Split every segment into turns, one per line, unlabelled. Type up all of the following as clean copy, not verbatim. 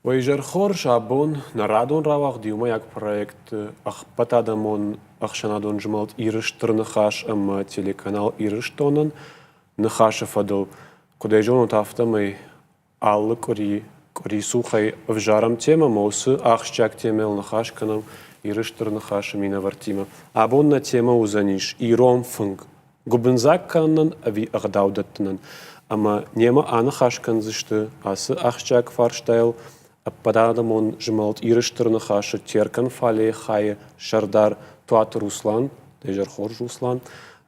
ويجر خورش عبون نرادون راوغ ديوما ياك проект патадамон ахшанадон жмалт ирыштыр нахаш ама телеканал ирыштонын нахаша фадыл кудайжон тафтамай аллы кори сухай вжарам тема мосы ахшчак темел нахаш канам ирыштыр нахаша мина вартима абон на тема узаниш иром фунг губензак каннан ави агдаудаттнан ама нема анахаш канзышты асы ахшчак фарштайл Пададамон жмалт ирыштырны хашы теркан фале хай шардар туат Руслан, дежар хор Руслан,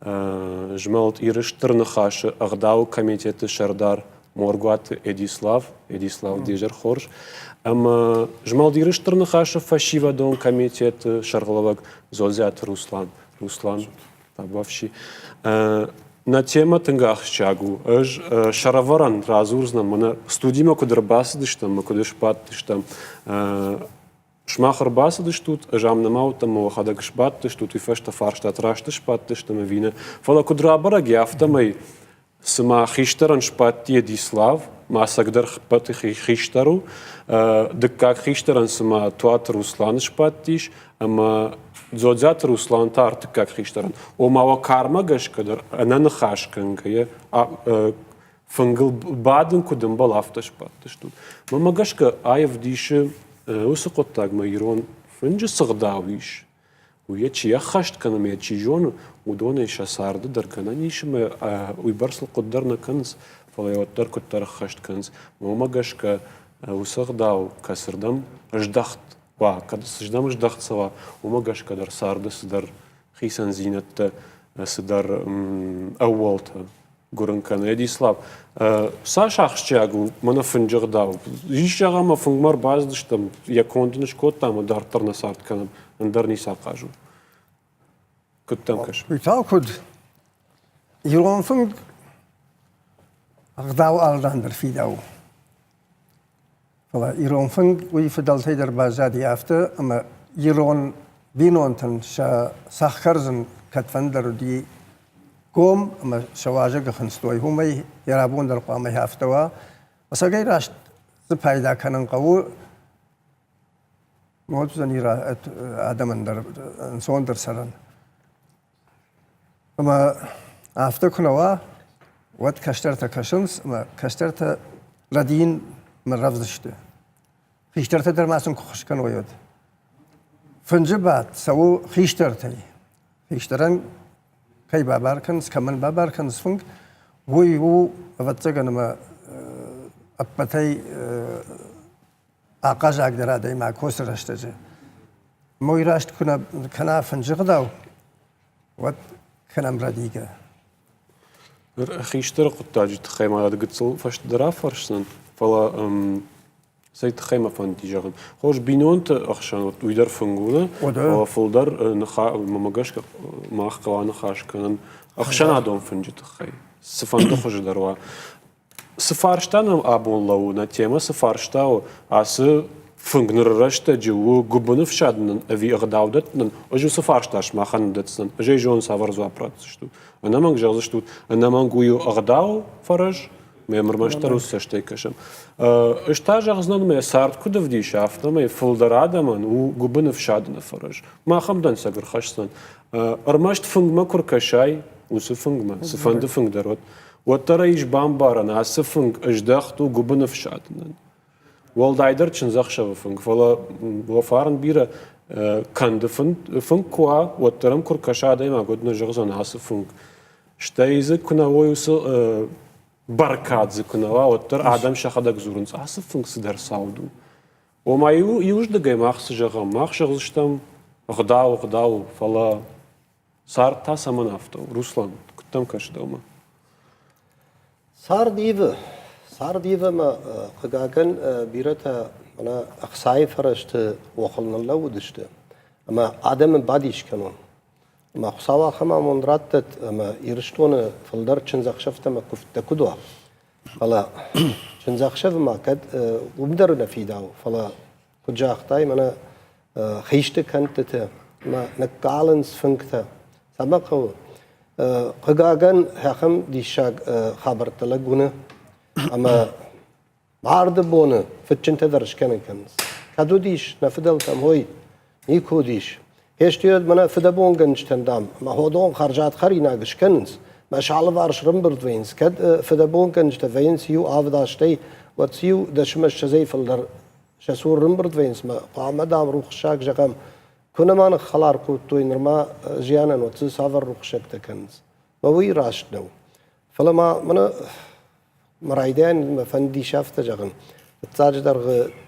жмалт ирыштырны хашы агдау комитеты шардар Моргуат Эдислав дежар хорш, ама жмалт ирыштырны хашы фашива дон комитеты шарглавак Зозят Руслан, табавши. На тема тынгах чагу, шараваран разурзнам, мана студима кудр басыдыштам, кудр шпаттыштам, шмахар басыдыштут, жамнамаутам, мохадак шпаттыштут, вифешта фарштат рашты шпаттыштам, вина. Фала кудра бараги автомай, сама хиштаран шпатти Эдислав, масагдар хпаты хиштару, дык как хиштаран сама туат Руслан шпаттиш, ама Зодзят Руслан тарт как хиштаран. Омава карма гашкадар, анан хашканга, фангл баден кудем балафташ паттыштут. Мама гашка айв диши усакоттаг майрон финджи сагдавиш. Уя чия хашт канам я чижон удоне шасарды даркана нишме уйбарсл коддарна канс фалайоттар коттар хашт канс. Мама гашка усагдав касырдам ждахт. Когда сждам ждахцева, умагаш кадар сарды сдар хисан зинатта сдар ауалта гурынкан Эдислав. Сашахчагу мана финжагдав. Ишагама фунгмар баздыштам якондыныш коттам дартарна сартканам андарни сакажу. Коттам каш.
Витал куд Ирон фунг агдау алдандыр фидау. فلا إيران فنگ وی فدالتی در بازار یافته اما ایران بینونتن ساخرزن کتفن در دی قوم اما شواجه خنستوی همی یرابون در قوم یافته و وساقی راست پیدا کنن قو موجودن ایرا آدم در انسان در سرن اما یافته کنوا وقت کشتر تا کشنس اما کشتر تا ردین من رفضشته. خیشتر در ماسون خوش کن وید. فنجبات سو خیشتر تی. خیشتران کی بابار کنس کمان بابار کنس فنگ وی وقت ما اپتای آقاز اقدار دای ما کوس رشته جه. موی راست کنا فنجق داو. وقت کنم ردیگه.
خیشتر قطعی تخیمه دادگتسل فشت درافرشن. فلا سيد خيمة فانتي جاهن. خوش بينونت أخشان ويدر فنجونا وفولدر نخا مماجش ما أخقوا نخاش كان أخشان عدم فنجت خي. سفند خوش دروا. سفارشتان أبون لو نتيما سفارشتاو عس فنجنر رشته جو جبنف شادن أبي أغداودتن أجو سفارشتاش ما خندتسن أجي جون سافر زوابراتشتو. أنا ما جالشتو أنا ما نقولو أغداو فرج. Я мормаштарус саштейкашам. Иштажах знан ме сарт куда вдиш афна ме фулдарадаман у губынов шадна фараж. Махамдан сагр хашсан. Армашт фунгма куркашай усу фунгма сфанды фунгдарот. Уаттара иш бамбаран асы фунг аждахту губынов шаднан. Walдайдер чинзахшава фунг. Фала вафаран бира канды фунг куа уаттарам куркашада има годна жагзан асы фунг. Штайзы кунавой усу Баркадзе кунава, оттер Адам шахадак зурунц. Асы функс дар сауду. Омаю юждагай махсы жагам, мах жагзыштам гдау, фала сар та саманафто. Руслан, куттам кашдаума.
Сар дивы ма кыгаган бирата ана аксай фарашты оқылнылла удышты. Ама Адам бадиш канон. ما خصاوا خما من راتت ما يرشتون فلدر تشنزخشفت ما كفت كدوا فلا تشنزخشف ما كد وبدرنا في داو فلا كجا اختاي منا خيشت كنت ما نقالنس فنكتا سبقوا قجاجن هخم ديشاق خبرت لجونه أما Mardı bunu fıçıntıdır şkenekeniz. Kadu diş nefidel tam hoy. Niku diş. Heştiyod bana fide bon gençten dam. Ma hodon harcat harina gışkeniz. Ma şalı var şrımbırd veyns. Kad fide bon gençte veyns yu avdaştay. Wat yu daşmış şezeyfelder. Şesur rımbırd veyns ma. Qama dam ruh şak jagam. Kunaman xalar kutu inirma jiyanan wat savar ruh şak tekeniz. Ma wi raşt no. فلما من مرايدان ما فندي شافت جغن تاجدر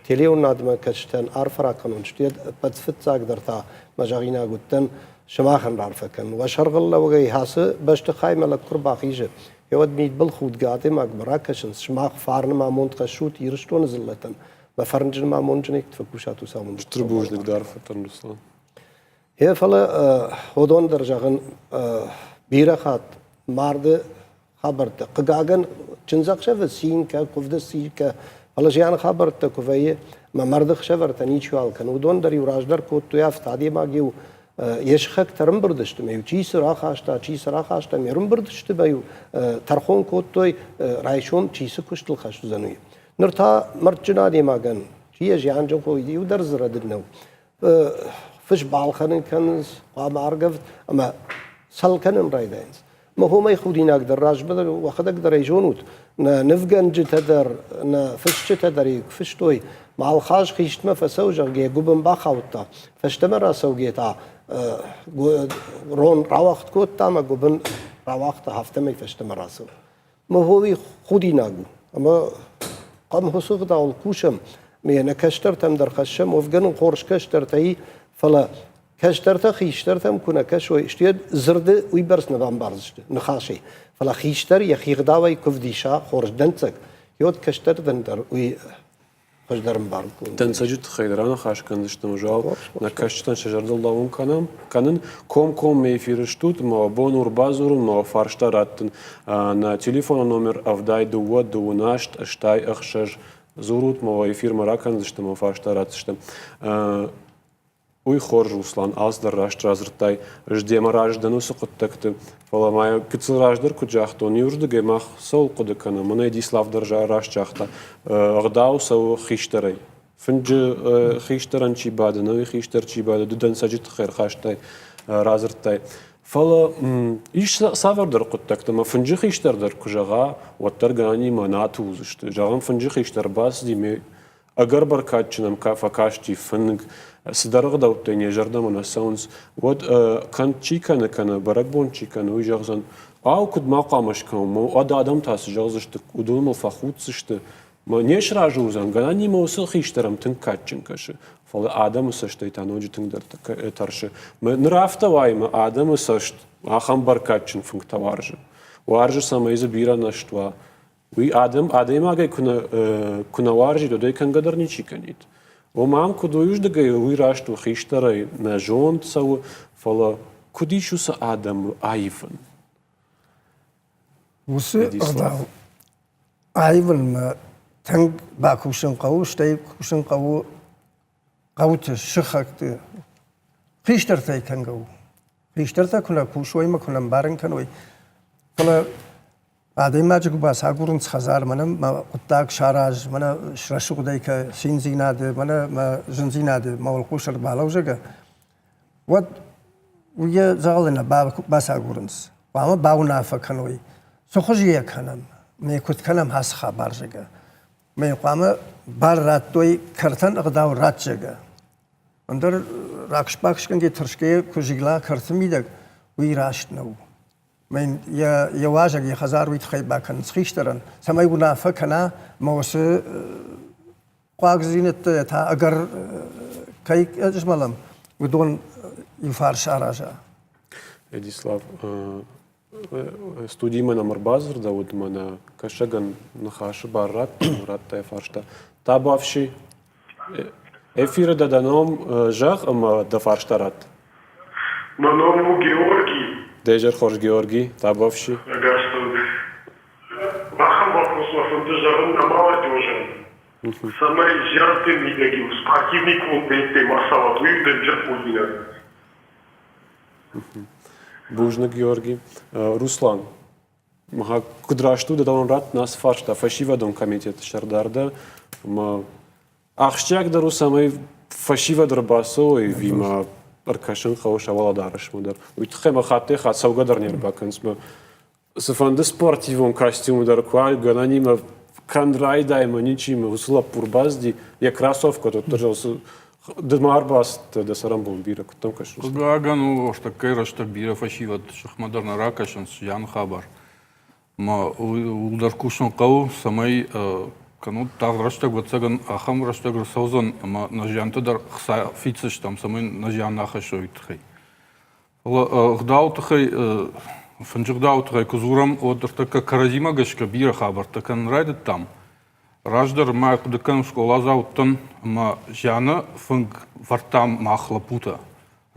تليون نادما كشتن عارفرا كانون شتيد بتفت تاجدر تا مجاغينا قلتن شماخن عارفكن وشرغ الله وجاي هاس باش تخاي ملك قربا خيجه يود ميت بالخود قاطي ما براكشن شماخ فارن ما مونت قشوت يرشتون زلتن ما فرنجن ما مونجنيك تفكوشاتو سامون
تربوش لك دارفتن رسلان
هي فلا هودون درجغن بيرخات مارد خبرت قجاجن تنزق شف السين كوفد السين ك الله جيان خبرت كوفية ما مرد خشفرت نيشوال كان ودون دري وراجدر كوت يافت عادي ما جيو يشخك ترم بردشت ميو چي سراخ اشتا ميرم بردشت بيو ترخون كوت توي رايشوم چي سكشتل خشت زنوي نرتا مرجنا دي ما جن چي جيان جو كوي ديو درز ردنو فش بالخن كنز قام ارغف اما سل كنن رايدينز ما هو ما يخودين أقدر راج بدل وأخذ أقدر يجونوت نفجن جتدر نفش جتدر يكفش توي مع الخاج خيشت ما فسوجر جي جبن باخوتا فاشتمر سوجيتا رون راوخت كوتا ما جبن راوخت هفتمي فاشتمر سو ما هو يخودين أقو أما قام هسوق داول كوشم مينا كشترتم در خشم وفجن قرش كشترتي فلا كشترته خيشترته مكونه كشوي اشتيد زرد ويبرس نظام بارزشت نخاشي فلا خيشتر يخيغداوي كفديشا خورج دنتك يود كشتر دندر وي خجدرم باركون
دنسجت خيدرانا خاش كندشتم جاو نكشتن شجر دلداون كانن كوم ميفيرشتوت ما بونور بازور ما فارشتاراتن на телефон номер авдай дуот дуунашт штай ахшаж зурут мо эфир маракандыштым фарштаратыштым Уй хор Руслан аздар раштразртай ждема раждану сукуттакты фаламая кыцыл раждар куджахто нюрды гемах сол кудыкана мына дислав даржа рашчахта агдау сау хиштарай финжи хиштаран чибады ну хиштар чибады дудан сажит хер хаштай разртай фала иш савардар куттакты ма финжи хиштардар кужага оттар гани манату узышты жаган финжи хиштар бас диме агар баркатчинам кафакашти финг سدرغ دوتني جردم أنا ساونز ود كان تشيكنا كان بركبون تشيكنا ويجازن أو كد ما قامش كم مو أدا آدم تاس جازشت ودول مفخوت سشت ما نيش راجوزن قلني موسى خيشترم تنكاتشن كش فلا آدم سشت يتانوج تندر ترش ما نرافت واي ما آدم سشت آخام بركاتشن فنك توارج وارج ساميز بيرا نشتوا وي آدم ما جاي كنا وارج دو كان قدر نيشيكنيت ومام كدو يجدقي ويراشتو خيشتري نجون تسو فلا كديشو آدم آيفن
وسي أغداو آيفن ما تنگ باكوشن قاو شتاي كوشن قاوت شخكت خيشترتاي كان قاو خيشترتا كنا كوشوي ما كنا مبارن كانوي فلا بعدين ما جاكو باس هاقورن خزار منا ما قطاق شاراج منا شرشوق دايكا سينزيناد منا ما جنزيناد ما والقوشر بالاو جاكا ود ويا زغلنا باس هاقورنس وعما باونا فكانوي سخوجيا كانم مي كنت كانم هاس خبار جاكا مي قاما بار راتوي كرتن اغداو رات جاكا اندر راكش باكش كنجي ترشكي كوجيغلا كرتميدك ويراشت نو من يا واجد يا خزار ويتخيب باكن سخيشترن سما يقولنا فكنا موس قاعزينة تا أجر كي أجملهم ودون يفارش عراجا.
Эдислав, студии мана марбазр да вот мана кашаган нахаши баррат ратта фаршта табавши эфира да даном жах ама да фарштарат.
Маному Георгий.
Дежер Хорж Георгий, табавши.
Вахам вопрос на фондажаром на молодежи. Самые жертвы мидаги, спортивный клуб бейте массово, уйдем джапульна.
Бужна Георгий. Руслан, Ма кудрашты да он рад нас фаршта фашива дом комитет шардарда. Ма ахщак дару самый фашива дарбасо и вима аркашин хауш аваладарыш мудар. Уйтхема хатте хат саугадар нербаканс ма сфанды спортивом костюм дар кваль гананима кандрай дайма ничима усла пурбазди я кроссовка тут тоже Дмарбас да сарамбон бира кутам каш.
Гагану что кайрашта бира фашива шахмадарна ракашан ян хабар. Ма ударкушон кау самай кану таграшта гцаган ахам рашта грсозан ма нажянта дар хса фицш там самай нажяна хашойтхай. Ла гдаутхай фанжгдаутхай кузурам одартака каразима гашка бира хабар такан райдат там. Раждар ма кудакан школа зауттан ма жана фунг вартам махлапута.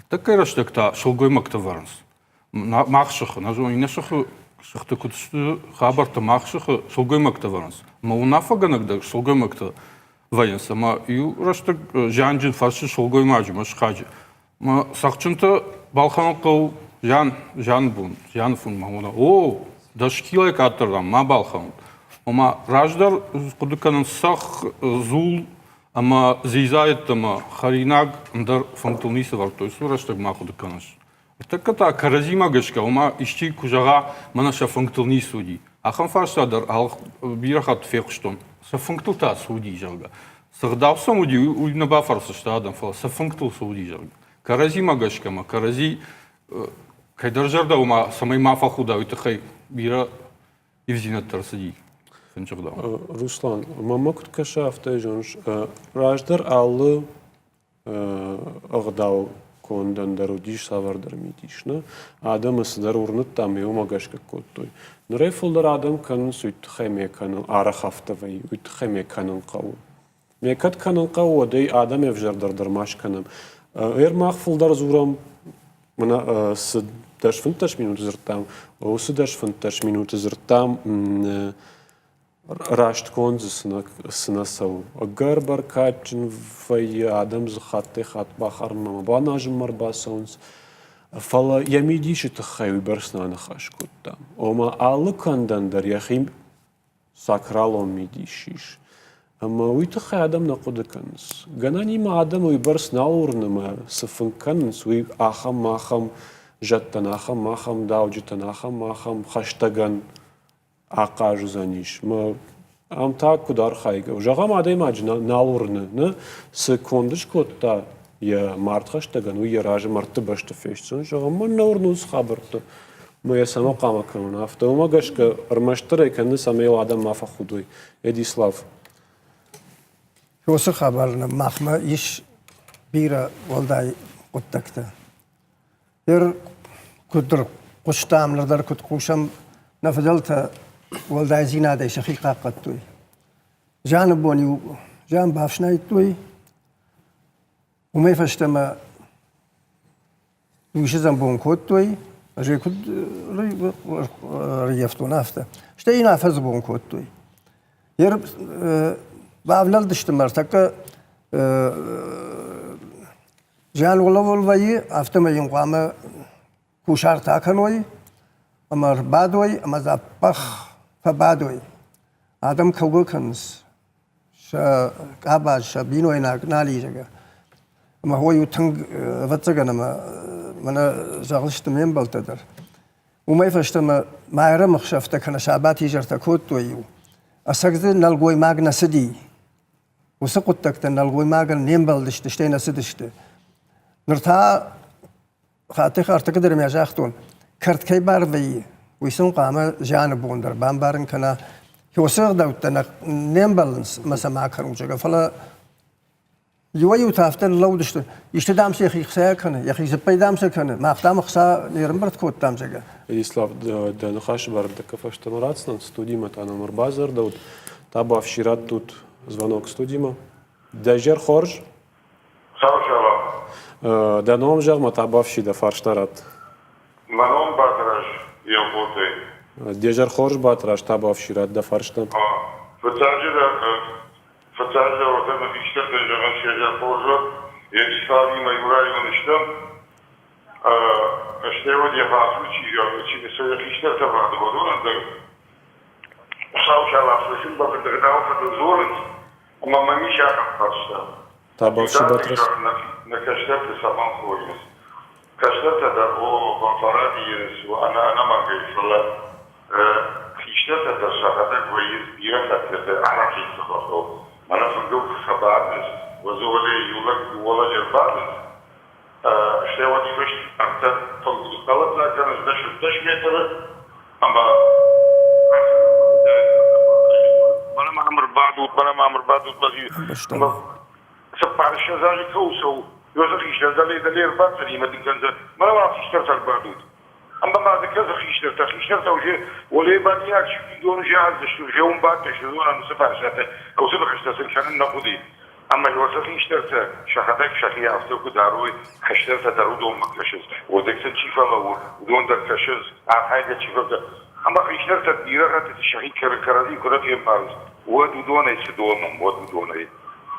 Такай раштакта шулгой мактаварнс. Махшах, нажо инешах шахта кутшту хабарта махшах шулгой мактаварнс. Ма унафаганак шулгой макта ваянса ма ю раштак жанджин фарши шулгой маджи машхаджи. Ма сахчунта балханкау жан бун, жан фун мауна. О, дашкилай каттердам ма балхан. Ома раждар кудуканын сах зул ама зизает ама харинаг ндар функтулнисы var той сураштаг ма кудуканыш. Така та каразима гашка ома ишчи кужага манаша функтулни суди. Ахан фаршадар ал бирахат фехштон. Са функтулта суди жалга. Сагдавсам уди уйна бафарса штадам фала са функтул суди жалга. Каразима гашка ма карази кайдаржарда ома самай мафа худа уйтахай бира ивзинат тарсади.
Руслан, мамакут каша автожонш раждар аллы агдау кондан дарудиш савардар митишна адам сдар урнут там юмагаш какой-то. Но рефулдар адам канун суйт хеме канун арахафтавай уйт хеме канун қау. Мекат канун қау одай адам евжардар дармаш канам. Махфулдар зурам мана с даш фунташ минут зертам, ус даш фунташ минут зертам Рашт конзус сынасау. Гарбар качын вай адам захатты хат бахар мама банажым марбасаунс. Фала ямидиши тахай барсна нахаш куттам. Ома аллы кандандар яхим сакралом мидишиш. Ама уйтахай адам нақудыканс. Гананима адам уйбарсна урнама сафынканс уй ахам жаттан ахам дауджитан ахам хаштаган Акажу заниш. Ма амта кудар хайга. Жагам адай маж наурны, не секундыш котта я мартхаштаган, я ражи марты башты фешцун. Жагам ман наурнус хабарты. Ма я сама камакан. Автома гашка армаштырай канны самел адам мафа худой. Эдислав.
Осы хабарны махма иш бира волдай коттакта. Кудр куштамлардар куткушам نفضلت والدای زیناده شقیقه قد توی جان بونی جان بافشنای توی و میفشتم ویشزم بون کود توی اجی کود ریفتو نفته شتی نافذ بون کود توی یر باولال دشتم مرتک جان ولوی افتم یونقام کوشار تاکنوی امر بادوی امز پخ فبادوی آدم کوگکنس ش کاباج ش بینوی نالی جگه اما هوی تنگ واتجگن اما من زغلشت میم بالتدر وما يفشتم ما يرمخ شفت كنا شعباتي جرت كوت ويو أسكت نلقوي ماغنا سدي وسقط تكت نلقوي ماغنا نيمبل دشت شتينا سدشت نرتا خاطر أرتقدر ما جاختون كرت كي باربي ويسون قام جانب بوندر بامبارن كنا يوسر دوتنا نيمبلنس مثلا ما كانوا جا فلا يويو تافتن لو دشت يشتدام شيخ يخسا كنا يا أخي زبيدام سكنا ما أختام خسا نيرمبرت كوت تام جا
Едислав, да нахаш барда кафаштан рацнан студима та номер базар да таба вчера тут звонок студима. Дежер хорж.
Савшала.
Да ном жагма таба вчера фарштарат.
Манон батраш япоте.
Дежер хорж батраш таба вчера да фарштан.
Фацажда вот это фиксация жаган шежа позже. Я числави майурай манштам. اشتهوا دي فاسو شي نسوي خيشتر تبع دغدون ده وصاو شاء فلسين بقدرتاو فتزورن وما مانيش اخر
تابل شي باترس
نكشتر تسمان كويس كشتر ده هو بفرادي وانا ما قلت له خيشتر ده شهادة كويس بيرفع على خيشتر انا فندق خبارس وزولي يولك ولا جربارس اشتهوا دي مش انت تنقلت لكن 11 متر اما انا ما عمر بعض بزي سبع الشزاجي كوسو يوزخ يشتغل ده ليه رباط لي ما تنزل ما راح يشتغل البعدود اما ما ذكر خيشتر وجه ولا بانياك يدون جاهز يوم بعد تشدون انا سبع ساعات او سبع اشتغل كان نقودي اما الوسخ يشتغل شهادك شخي افتو داروي خشتر دارو مكشز ودك تشيفا ودون در كشز حاجه تشيفا اما خشتر تديره تشخي كردي كرت يمارس ودون يسدون ودون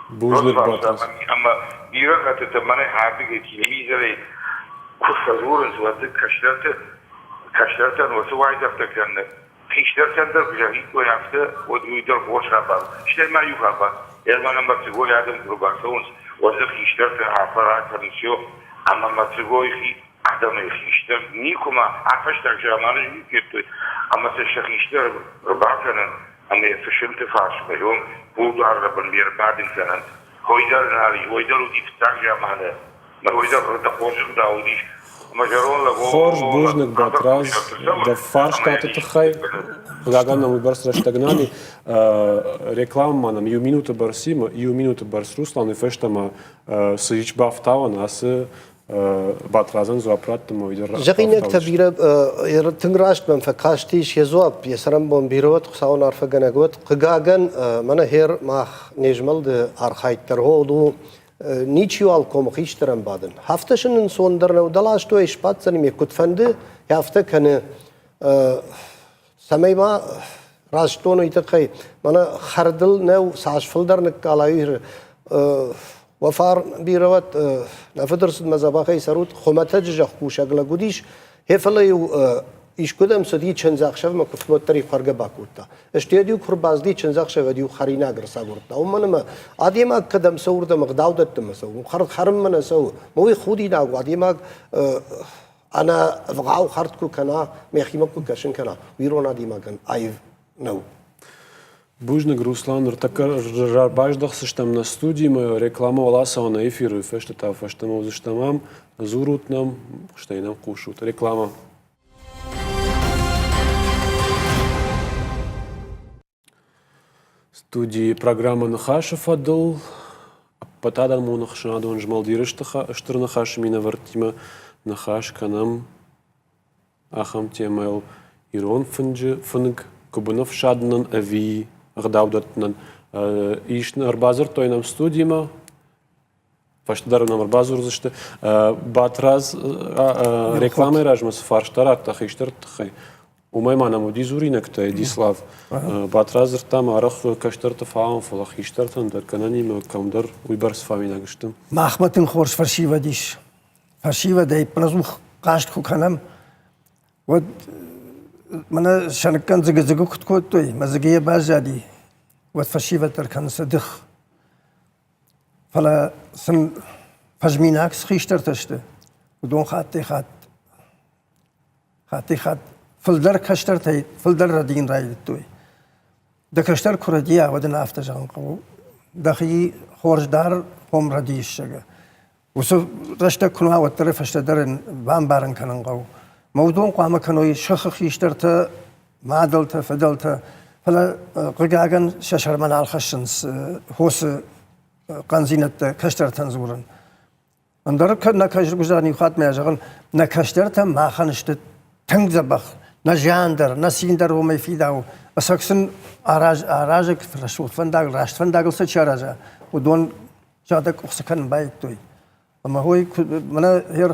بوجلك باترس
اما ديره تتمنى حاجه تلفزيون كفزور زود كشترت وسواي دفتكن خشتر در بجاهي كو يافته ودويدر خوش خبر اشتر ما يخبر يلما مكتبو يادم كروباسونس وزخ خشتر عفرات تنسيو اما مكتبو يخي عدم خشتر نيكما عفش ترجمانه يكتو اما تشخيشتر رباكن اما فشلت فاش بيوم بودو عربن بير بعد سنه هويدر ناري هويدر ودي ترجمانه ما هويدر تقوش داودي
خورج بوجنك باتراز да фарштате тхай лагана мы барс раштагнани реклама нам ю минута барсима ю минута барс Руслан и фештама сыч бафтава нас باترازن زو ابرات مو يدر
جقينك تبيره تنراش من فكاشتيش يزوب يسرم بون بيروت خساون عرف جناغوت قغاغن من هير ما نجمل د ارخايتر هودو نيچيو الكوم خيشترن بادن هفتشن سوندرن ودلاشتو اشباتسن مي كتفند هفته كن سميما راشتونو يتقي من خردل نو ساشفلدرن قالاير وفار بيروت نفدرس مزباخي سرود خمته جخ کوشگلا گودیش هفلیو ایش کدام سدی چنزاخشو مکفلو تری خرگ باکوتا اشتیادیو کربازدی چنزاخشو ودیو خرینا گرسا گورتا ومنما آدیما کدام سورد مقداودت مسو خرم من سو موي خودی ناگو آدیما انا فقاو خرط کو کنا میخیمکو کشن کنا ویرونا دیما کن ایو نو
Бужнак Руслан, така баждах същам на студии, ма реклама оласа на ефиру, фещата фещам озащамам, зурутнам, ще инам кушут. Реклама. Студии программа Нахашев отдал, потадан му нахшадон жмалдирыштаха, штыр нахаш мина вартима, нахаш канам, ахам темайл ирон фынг, кубанов шаднан ави, Гдавдатнан ишн арбазер той нам студима фаштадар нам арбазур заште батраз реклама ражмас фарштарат тахиштар тхай умайма нам дизуринак той дислав батразер там арах каштар тафаам флахиштар тан дар канани камдар уйбарс фамина гштам
махматин хорш фаршива диш фаршива дей плазух кашт ку канам вот من شنكان زق كتكوتوي مزقية بازادي وتفشيفة تركان صدخ فلا سن فجميناك سخيشتر تشته ودون خاتي فلدر كشتر تي فلدر ردين رايدتوي دا كشتر كرديا ودن افتجان قو دخي خورج دار قوم رديش شغا وسو رشتا كنوا وترف اشتدرن بام بارن كانن قو موضوع قام كانوا يشخخ يشترت معدلته فدلته فلا قجاجن ششر من الخشنس هوس قنزينة كشتر تنزورن اندر كنا كشر جزاني خات ما جغن نكشترت ما خنشت تنزبخ نجاندر نسيندر وما يفيداو اسكسن اراجك فرشوت فنداغ راشت فنداغ سچاراجا ودون جادك اخسكن بايتوي اما هو من هير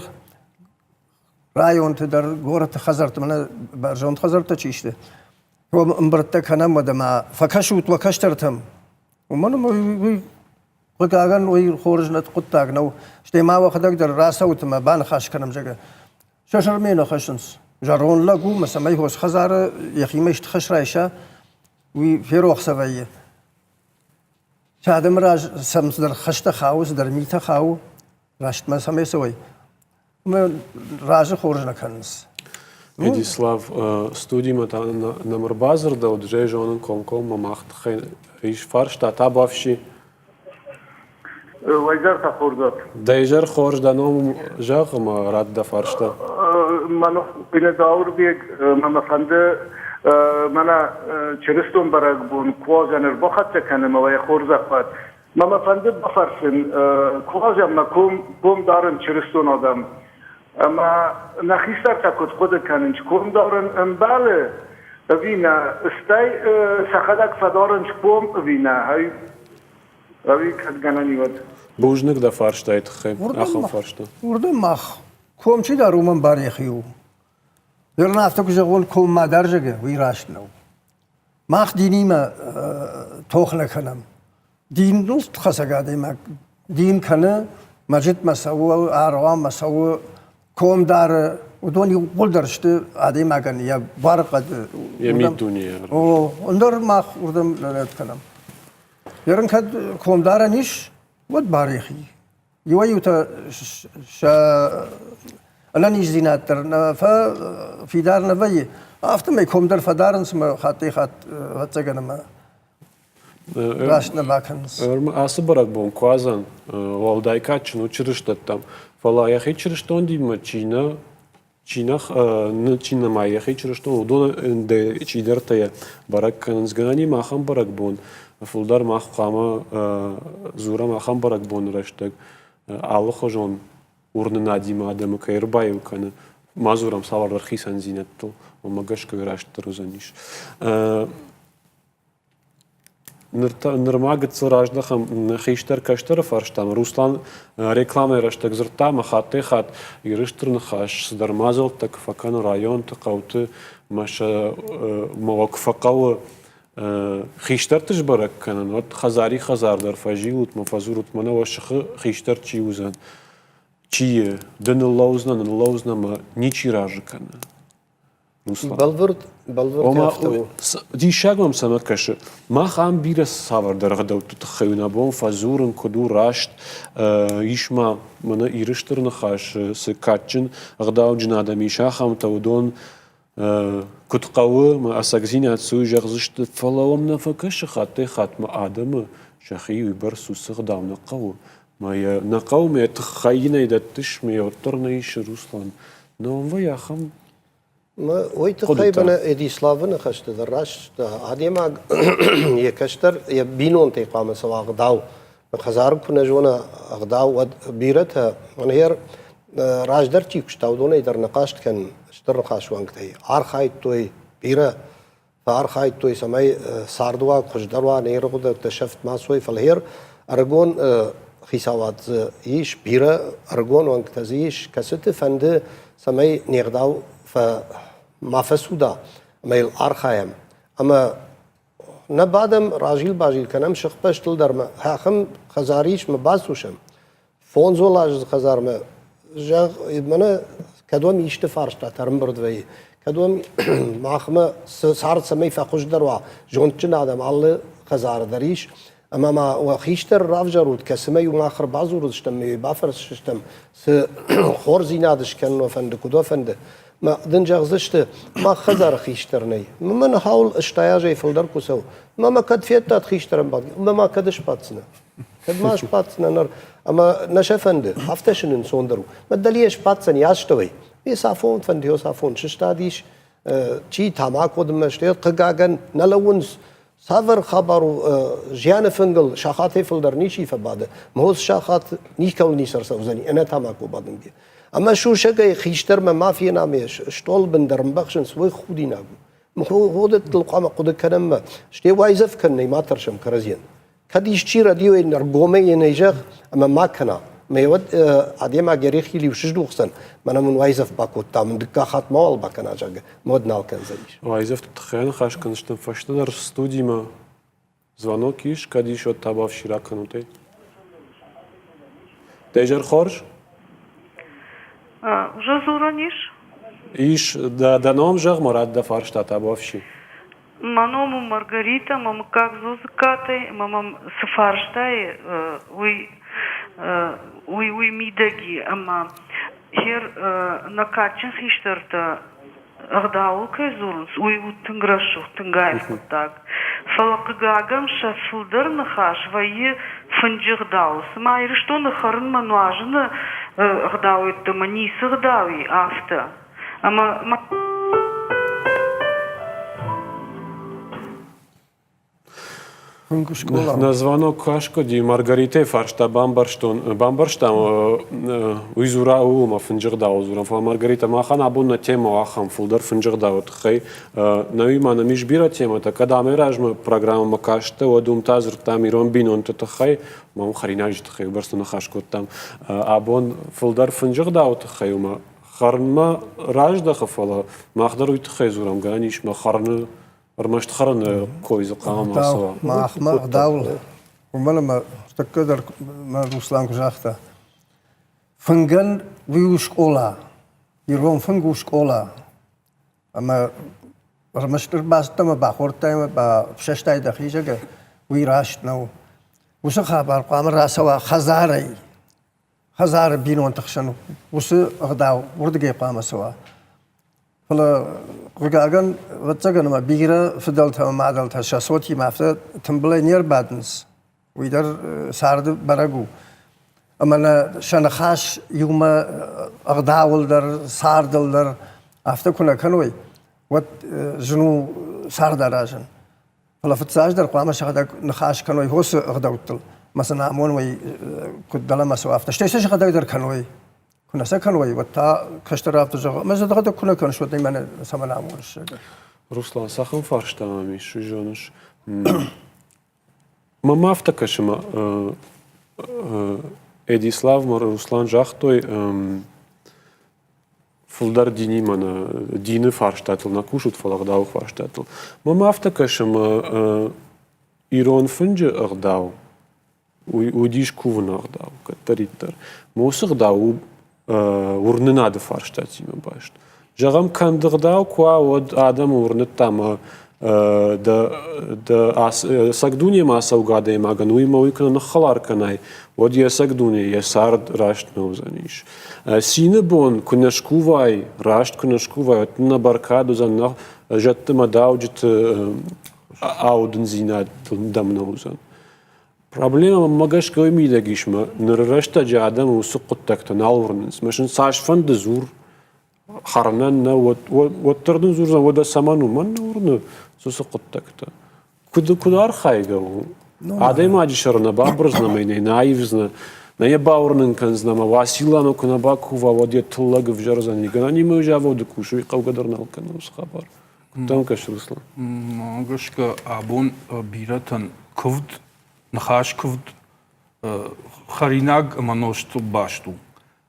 رايون تدر غورت خزرت من برجون خزرت تشيشته هو مبرتك انا مدما فكشوت وكشترتم ومن وقاغن وي خورجنا قطاغ نو شتي ما وخدك در راسوت ما بان خاش كنم جگه شرمينا خشنس جرون لقو مثلا يهوس خزارة يخيمش تخش رايشة وفيروخ سوية شهادة مراج سمس در خشت خاوس در ميتا خاو راشت ما سمي سوي ما راج خورج نكنس
Edислав, студима номер базар да отже жонен конком мамахт иш фарш та табавши
وایزر تا خورداد
دیجر خورج دا نام جاق ما رد دا فرش تا
من بینه داور بیگ من فنده من چرستون برای بون کوازنر بخاطر کنم و خورز خود من فنده بفرسن کوازم کم دارن چرستون آدم اما نخیستر تکت خود کننج کم دارن امباله وینا استای سخدک فدارن کم وینا های روی کدگنانی ود
بوجنک دا فرش تا ایتخیم اخم فرش تا
ورده مخ کم چی دارو من باریخیو یرن افتو که جغول کم مادر جگه وی راشت نو مخ دینی ما توخ نکنم دین نوست خسگاده ما دین کنه مجد مساو آروام مساو کم داره و دونی قول درشته عادی مگن یا بارقد
یمید دنیا
او اندر مخ وردم نت کنم یرن کد کم داره نیش ود باریخی يوتا الان يزينات ترنا في دارنا في افتم يكون در فدارن سما خاطي خات هتسجن ما راشنا باكنس
асы барак бон квазан валдайкач ну чирыштаттам фала я хичирыштон дийма чина ма я хичирыштон удон де чидертая барак канзгани махам барак бон фулдар мах қама зура махам барак бон раштаг алы хожон урнына дима адамы кайрбаю кана мазурам савар хисан зинеттл магашка раштыр узаниш нырмагыт сыраждахам хиштер каштер фарштам Руслан реклама раштаг зртама хаты хат ирыштырны хаш сдармазыл так факан район тaqawты маша мок факау خیشتر تجبرک کنن و خزاری خزار در فجیوت مفازورت منو وشخ خیشتر چی وزن چیه دن لوزنا ما نیچی راج کنه
بلورد
اما دی شگم سمکش ما خام بیره سوار در غداو تخیونا بون فازورن کدو راشت ایش ما منو ایرشتر نخاش سکاتچن غداو جناده میشه خام تودون كنت قوي ما أساقزيني هتسوي جغزشت فلاوم نفكش خاطي ما آدم شخي ويبرسو سغداو نقو ما نقو ما يتخينا يدتش ما يوترنا يش روسلان نوم ويا خم
ما ويتخيبنا إديسلافنا خشت دراش هذه ما يكشتر يبينون تقام سوا غداو خزارك كنا جونا غداو بيرتها من هير راج درتي كشتاو دونا يدر نقاشت كان اشتر نقاش وانكتي عرخايت توي بيرة فعرخايت توي سماي ساردوا خشدروا نيرغد اكتشفت ما سوي فالهير أرجون خيساوات يش بيرة أرجون وانكتزيش كست فند سماي نيرداو فما فسودا ميل عرخايم أما نبادم راجيل باجيل كنم شخبش تل درما هاخم خزاريش مباسوشم فونزولاج خزار ما جا منا كدوم يشتفارش ترم بردوي كدوم ماخما صار سمي فخش دروا جونتنا آدم الله خزار دريش اما ما وخيشتر رافجرود كسمي وماخر بعضورد شتم بافرس شتم س خورزينادش كان وفند كدو فند ما دنجغزشت ما خزار خيشترني من حاول اشتياجي فلدر كسو ما كد فيتات خيشترن بعد ما كدش باتسنا كد ماش باتسنا نر اما نشفند هفتشن سوندرو ما دليش باتسن ياشتوي يسافون فند يسافون شتاديش چی تماکود مشتیت قگاگن نلونز سافر خبرو جیان فنگل شاخاتی فلدر نیشی فباده مهوز شاخات نیکل نیسر سوزنی انا تماکو بادن بی اما شو شگای خیشتر ما فی نامیش شتول بندرم بخشن سوی خودی نگو مخودت تلقام قد کنم شتی وایزف کنی ما ترشم کرزین کدیش چی ردیو این رگومه نیجخ اما ما کنا میود عادی ما گری خیلی وشش دوخسن من من وایزف باکوت تام دکا خات مال باکنا جاگ مود نال کنزیش
وایزف تخیل خاش کنشتم فشته در студии ما звонок иш кадиш от табав ширакануте Дежер хорж
Уже зураниш?
Иш да ном жаг Марат да фаршта табовши.
Маному Маргарита, мама как зузкатай, мама сфарштай, уй мидаги, ама хер накачин хиштерта агдау кайзурнс, уй утынграшу, тынгаев вот так. Фалакгагам шафулдар нахаш, вайи фанджигдаус. Майри что нахарн мануажна агдау это манис агдауи афта. Ама
На звонок Кашкоди Маргарите фаршта бамбарштам уизура ума финжигда узурам фа Маргарита махана абунна тема ахам фулдар финжигда вот хей навимана мишбира тема та когда меражма программа макашта одум тазр там ирон бинон та хей мам харинаж та хей барсна хашкот там абон фулдар финжигда вот хей ума харнма ражда хафала махдар ут хей зурам ганиш ма харна رمشت خرن كويس قام سوا
ما أخمر داول ومن ما تقدر ما روسلان كجاخته فنجن ويوش أولا يروم فنجوش أولا أما رمشت باس تما بخور تما بششتاي دخيجة ويراشت نو وش خبر قام راسوا خزار بينون تخشنو وش أغداو وردقي قام سوا فلا رجعان وتجعنا ما بيجرا فضلتها ما عدلتها شاسوتي ما فت تنبلي نير بادنس ويدر سارد برجو أما أنا شنخاش يوم أغداول در ساردل در أفتى كنا كنوي وات جنو سارد راجن فلا فتساج در قامة شهدا نخاش كنوي هوس أغداوتل مثلا عمون وي كدلا ما سوافت اشتيش شهدا در كنوي كنا سكنوي وتا كشترافت جغ ما زاد غدا كنا كان شو دايما سمعنا عمورش
Руслан сахам фарштамами шужоныш мама автакашма Эдислав мар Руслан жахтой фулдар динимана дины фарштатл накушут фалагдау фарштатл мама автакашма ирон финже агдау удиш кувн агдау катариттар мосгдау урнынады фарштатима башт جغم كندغداو كوا ود آدم ورنت تام دا سقدوني ما سوقاده ما جنوي ما ويكون نخلار كناي ود يسقدوني يسارد راشت نوزانيش سين بون كنا شكوواي راشت كنا شكوواي تنا بركادو زن جت ما داوجت ауден зина дам نوزان проблема магаш кой мидагишма нрашта жадам усуқуттакта налурнс машин сашфан дезур خارنان وتردن زورزان ودا سامانو من نورن سوسقطتكتا كدار خايغو عادي ما جشرنا بابرزنا ميني نايفزنا نيا باورنن كنزنا ما واسيلانو كنا باكوا ودي تلغ في جرزان يغني ما جاوا دكوشو يقو قدرنا كنوس خبر تم كشرسلا
ماغشكا ابون بيراتن كفد نخاش كفد خاريناغ منوشتو باشتو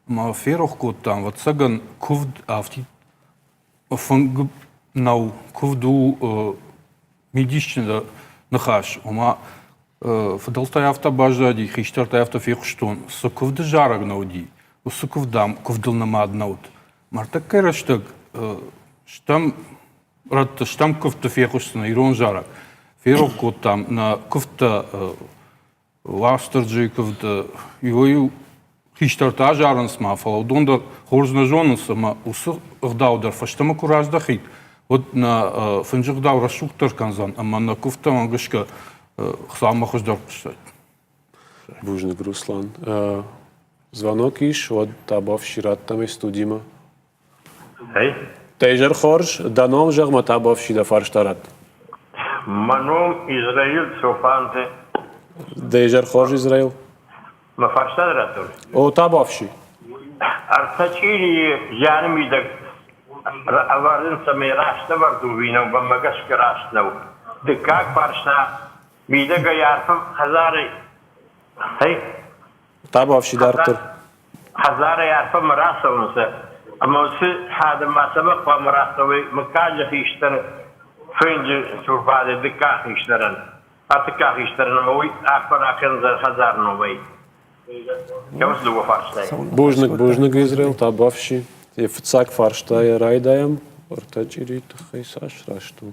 ما فيروخ كوتان واتساغن كوفد افتي فنگ ناو كوفدو ميديشن نخاش وما فضلتا يافتا باجادي خيشترتا يافتا فيخشتون سكوفد جارغ نودي وسكوفدام كوفدل نماد نود مرتا كيرشتك штам كوفت فيخشتنا يرون جارغ فيروخ كوتان نا كوفتا واسترجي كوفد يويو خيشترتا جارنس ما فلودون خورزنا جونس ما وسق غداودر فشتما كوراج دخيت ودنا فنجق داو رشوكتر كانزان اما на كفتا مانغشكا خصام خجدر قشت
Бужник Руслан звонок иш от табав шираттами студима
Hey
Тейжер хорш даном жагма табав шида фарштарат
Manom Израил Софанте
Дейжер хорш Израил
ما فاشتراتول
او табавши
ارتشيلي جانمي دك اوارن سميراشتا وردوبينو بمغش كراشتنو دكاك فاشتا ميدك يعرف خزاري هي
табавши дартыр
خزاري يعرف مراسو نسا اما هذا ما سبق ومراسوي مكاجة يشتر فينج سورفادي دكاك يشترن اتكاك يشترن موي اكبر اكنزر خزار نوي
Бужник Израил табавши فتساك فارشتا رايدايم ارتجري تخيساش راشتو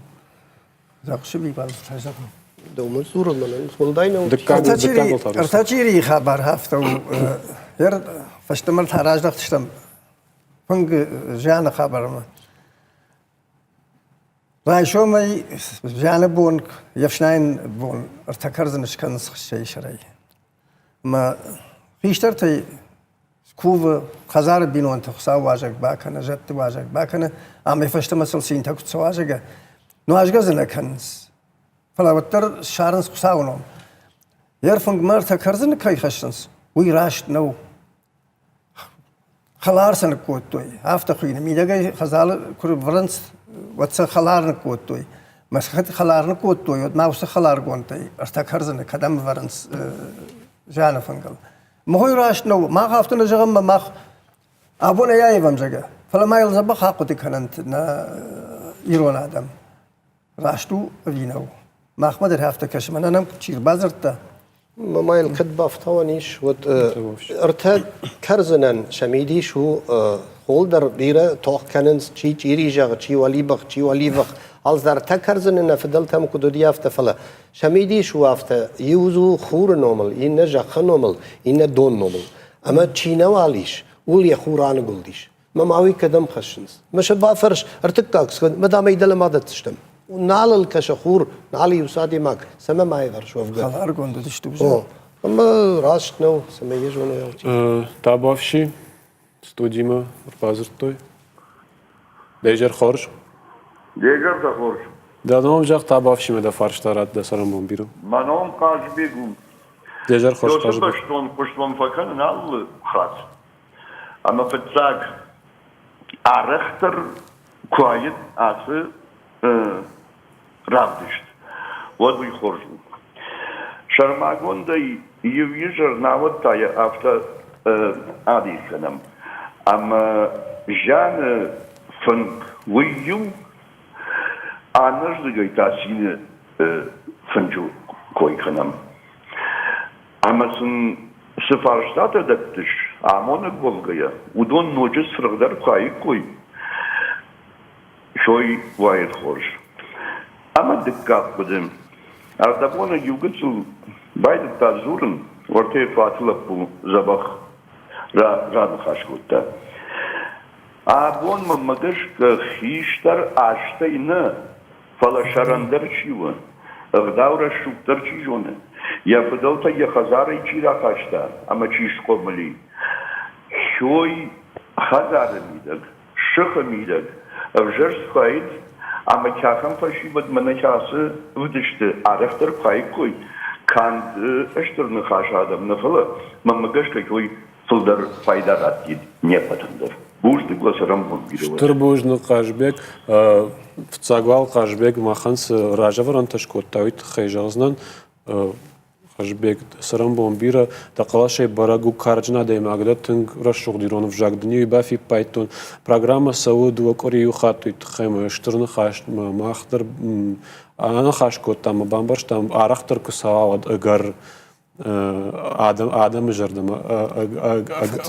زاقش بيبال تحزق
دوم زور من سولداينا
ارتجري خبر هفتو ير فشتمل تراج دختشتم فنگ جان خبر ما رايشو مي جان بون يفشناين بون ارتكرزنش كان شيء شرعي ما فيشترتي كوف خزار بينون تخسا واجك باكنا جت واجك باكنا عم يفشت مسل سين تكت سواجك نواجك زنا كنس فلا بتر شارنس خساونم يرفنج مرتا كرزن كاي خشنس وي راشت نو خلار سن كوتوي هفته خوينه ميدغه خزال كور فرنس واتس خلار نكوتوي مسخت خلار نكوتوي ما وس خلار غونتي ارتا كرزن كدم فرنس جانا فنگل مهوي راش نو ما خافتنا جغم ما ابونا يا يفهم جگه فلما يلزم حقتي كننت يرون ادم راشتو وينو ما احمد هفته كشمن انا كثير بازرت
ما الكتبة فتوانيش ود ارتاد كرزنن شميدي شو هولدر بيرة توخ كننس چي چيري جاغ چي وليبخ als daar takkerzen en verdeeld hem kudo die afte fala شميدي شو afte يوزو خور نومل إنه جاخ نومل إنه دون نومل أما تشينا واليش ولي خوران قلديش ما معوي كدم خشنس مش بافرش ارتكاكس مدام يدل ما تشتم ونال الكشخور نالي يسادي ماك سما ما يفرش وفقا
خلار قندو تشتو
أما راشت نو سما يجونو يوتي
تابافشي ستوديما بازرتوي ديجر خورج
Dieger da hoş.
دادام جاق تابافشي مدا فارشتارات دا سرم بون بيرو
Manom kajbegum.
ديجر خورج
Yoksa
قاجبو
puşton fakan nal khat. Ama fetsak arachter kuayet ası rabdişt. What we hoş. Şarmagon da yevjer navat taya after adi sanam. Ama jan von wiyum anajlı gaytasini fıncu koy kanam. Amasın sifarişta da deptiş. Amonak volgaya. Udon nocis sırgdar kayık koy. Şoy vayet hoş. Ama dikkat budim. Ardabona yugutsu bayda tazurun ortaya fatıla bu zabak radı haşkutta. Abon mamadır ki hişler açtayını falaşarandır çiva. Ğdavra şuktar çijone. Ya fıdalta ya khazara içira kaçta. Ama çiş komali. Şoy khazara midag. Şıkı midag. Avjer skayt. Ama kâkam faşibat manakası vıdıştı. Araftır kayık koy. Kand eştırını kaş adam nıfılı. Mamagışka koy fıldar faydarat yid. Ne patındır. Бужды гласарам бомбировать.
Штырбужны Қажбек, Цагвал Қажбек маханс ражаваран ташкоттавит хейжазнан Қажбек сарам бомбира тақалашай барагу карджна деймагда тынг рашугдирон в жагдни бафи пайтон программа сауду корию хатуит хем штырны хаш махтар ана хашкоттам бамбарштам арахтар кусавад агар Адам жардам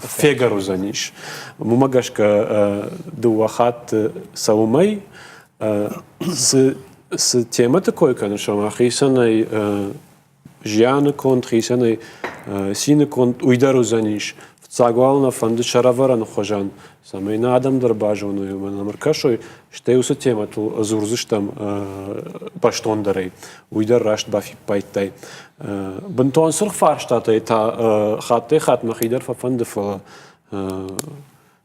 фегару заниш. Мумагашка дуахат саумай с тема такой, конечно, хисаной жианы конт, хисаной сины конт уйдару заниш. Цагвална фанды шараваран хожан. Самайна Адам дарбажону манамаркашой, что уса тема тул зурзыштам паштондарей. Уйдар рашт бафи пайтай. Бентон сырх фарштатай та хатте хат махидар фафанды фала.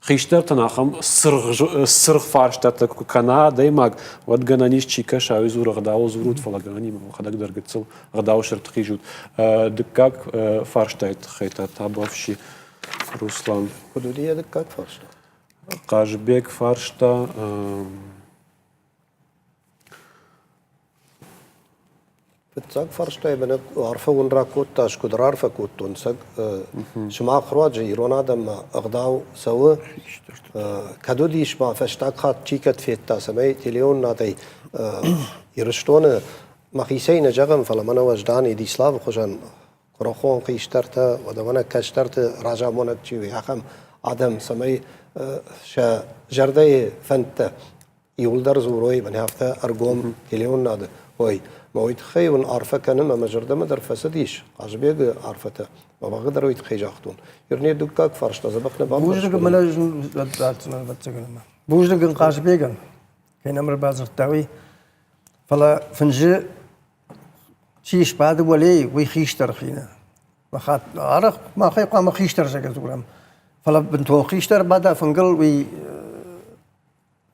Хиштер танахам сырх фарштата кана даймаг. Вот гананиш чика шави зура гдау зурут фала гани ма хадак даргацл гдау шерт хижут. Дыкак фарштайт хайта табавши Руслан.
Кудурия дыкак фаршта.
Қажбек фаршта
فتساق فرشتا يبنك عرفه ونرا كوتا شكدر عرفه كوتون ساق شما خراج يرون آدم أغداو سوا كدو ديش ما فشتاق خات چيكت فيتا سمي تليون ناتي يرشتون مخيسين جغم فلمنا وجداني دي سلاف خوشان كروخون قيشترتا ودمنا كشترت راجع مونك چيوي حقم آدم سمي جردي فنت يولدر زوروي من هفته أرقام كليون ناده هاي ما ويتخيون عارفة كان ما جرده ما در فسديش عجبيه عارفته ما بقدر ويتخي جاختون يرني دوكاك فرش تزبقنا
بوجدك ملاجن دارتنا بتسجلنا بوجدك قاش بيجن كين أمر بازر تاوي فلا فنجي شيش بعد ولي ويخيشتر خينا ما خات عرق ما خي قام خيشتر شكل تقولم فلا بنتو خيشتر بعد فنقل وي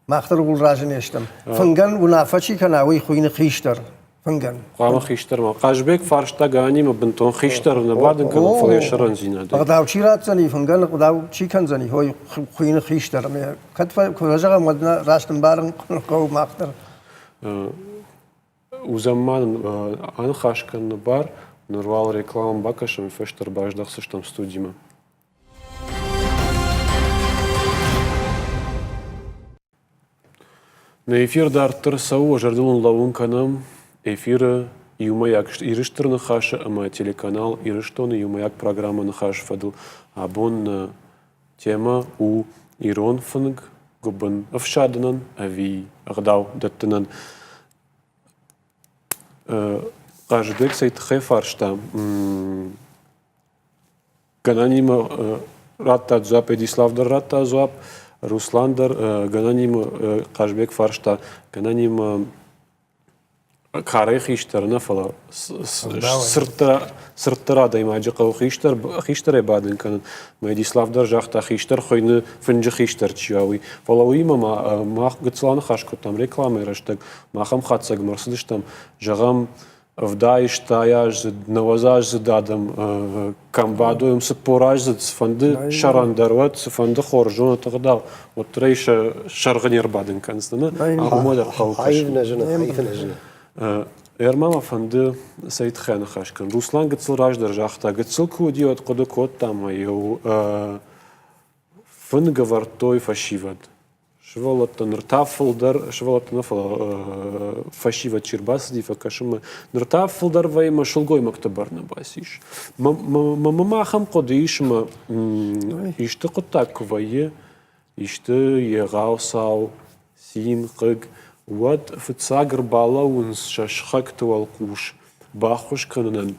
ما أختار أقول راجن يشتم فنجن ولا فشي كنا وي خوين خيشتر فنجن
قام خيشتر ما قاجبك فرشتا غاني ما بنتون خيشتر نبعدن كانوا فليشرن زينة
قداو شيرات زني فنجن قداو شي كان زني هو خوين خيشتر ما كتف كرجع مدنا راشتن بارن قو ما أختار
وزمان أنا خاش كان بار نروال ريكلام باكاشم فشتر باش دخسشتم ستوديما На эфир дартыр сау жардылын лаун канам эфиры юмаяк ирыштыр нахаша ама телеканал ирыштоны юмаяк программа нахаш фадыл абон тема у ирон фунг губын афшадынан ави агдау даттынан каждый сайт хефаршта гананима ратта зуап эдиславдар ратта зуап Русландар гананим Қажбек фаршта гананим карай хиштар нафала сырттара даймаджи қау хиштар ебадын канан Майдиславдар жахта хиштар хойны финджи хиштар чиауи фалауи мама мах гыцланы хашку там реклама раштаг махам хатсаг марсыдыш там жағам вдаиш таяж навазаж зададам камбадуем сыпораж фанды шарандарват фанды хоржона тагдал вот рейша шарганер бадын канстана ахумадар
хайвна жена
эрмама фанды сайт хана хашкан Руслан гыцл раждар жахта гыцл кудиот коды кот там ю фынгавартой фашиват Шволота нртафлдар, шволота нафла фашива чирбас дифа кашума нртафлдар вайма шулгой мактабарна басиш. Мамахам кодишма иште котак вае иште егаусау син қыг вот фцагр балаунс шашхак туалкуш бахуш канан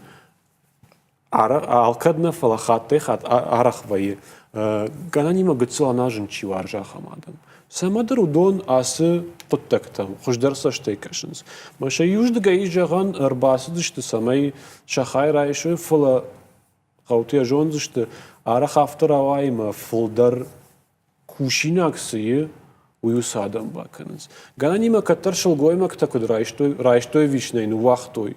алкадна фалахатте хат арах вае гананима гцланажен чиваржа хамадам Самадыр удон асы құттактам, құждарса штейкашыныз. Маша юждыға ижаған ырбасыдышты самай шахай райшы фыла қаутия жонзышты арах автор авайма фылдар кушинаксые уюсадам баканыз. Гананима каттар шылгойма ктакуд райштой вишнайну вахтой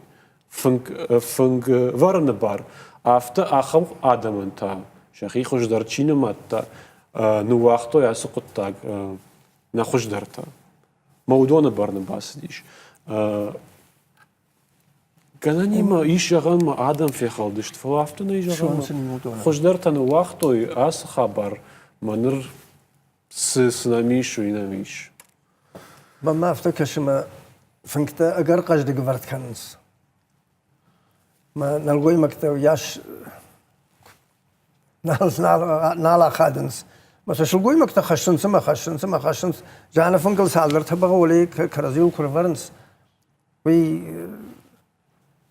фынг варны бар. Афта ахам адаманта. Шахи құждарчины матта. Ну вахтой асы құттаг. На хуждарта. Маудона барны басыдиш. Гананима ишағанма адам фехалдышт. Фалафтына ишағанма. Хуждартаны вахтой ас хабар. Маныр сынамишу инамиш.
Мама автокашыма фынкта агар қажды гвард канынс. Ма налгой мактау яш нала хадынс. مثلا شو قوي مكتا خشنس ما خشنس جانا فنقل سالدر تبغى ولي كرزيو كرفرنس وي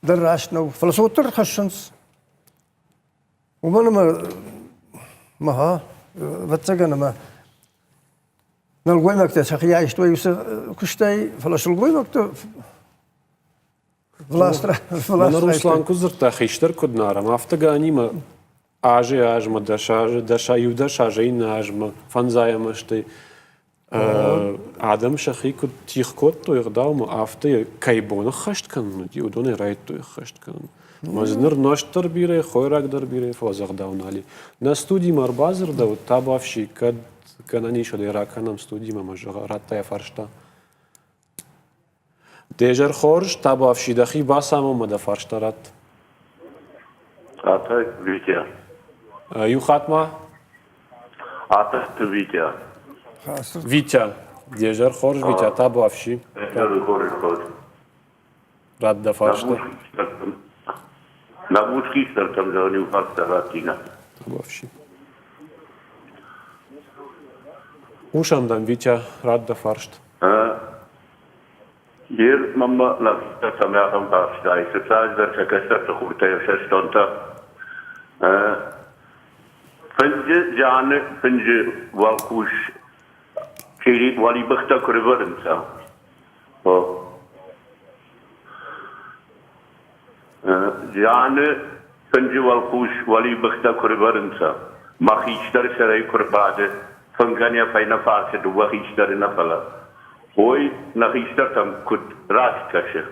دراشنا فلسوتر خشنس ومن ما ها بتسجن ما نلقوي مكتا شخيا يشتوي يس كشتاي فلش القوي مكتا فلاستر
Руслан кузырта хиштар куднара мафтагани ма ажма даша юдашажей нажма фанзаяма шты адам шахи куд тихкот то игдаума афты кайбона хашткан юдоне райт то хашткан мазныр ноштар бире хойрагдар бире фазагдаунали на студии марбазер да вот табавши кад канани шоде раканам студии мажа ратта фаршта дежер хорж табавши дахи басамо мада фарштарат
Ата Витя.
Юхатма?
Ата Витя.
Витя. Дежер хорж Витя табавши. Рад да фаршта.
Набушки стартам за Юхатта ратина.
Табавши. Ушамдан Витя рад да фаршт.
Hier mamma la samyam pasta. Istaj der çakasta tuğurta yaşastonta. Fınjı canı fınjı valkuş kiri vali bıkta kurvarınsa. O canı fınjı valkuş vali bıkta kurvarınsa. Mahişler saray kurbadı. Fınganya payna farsı duva hişler nafala. Ой, нахистер там кут раскаше.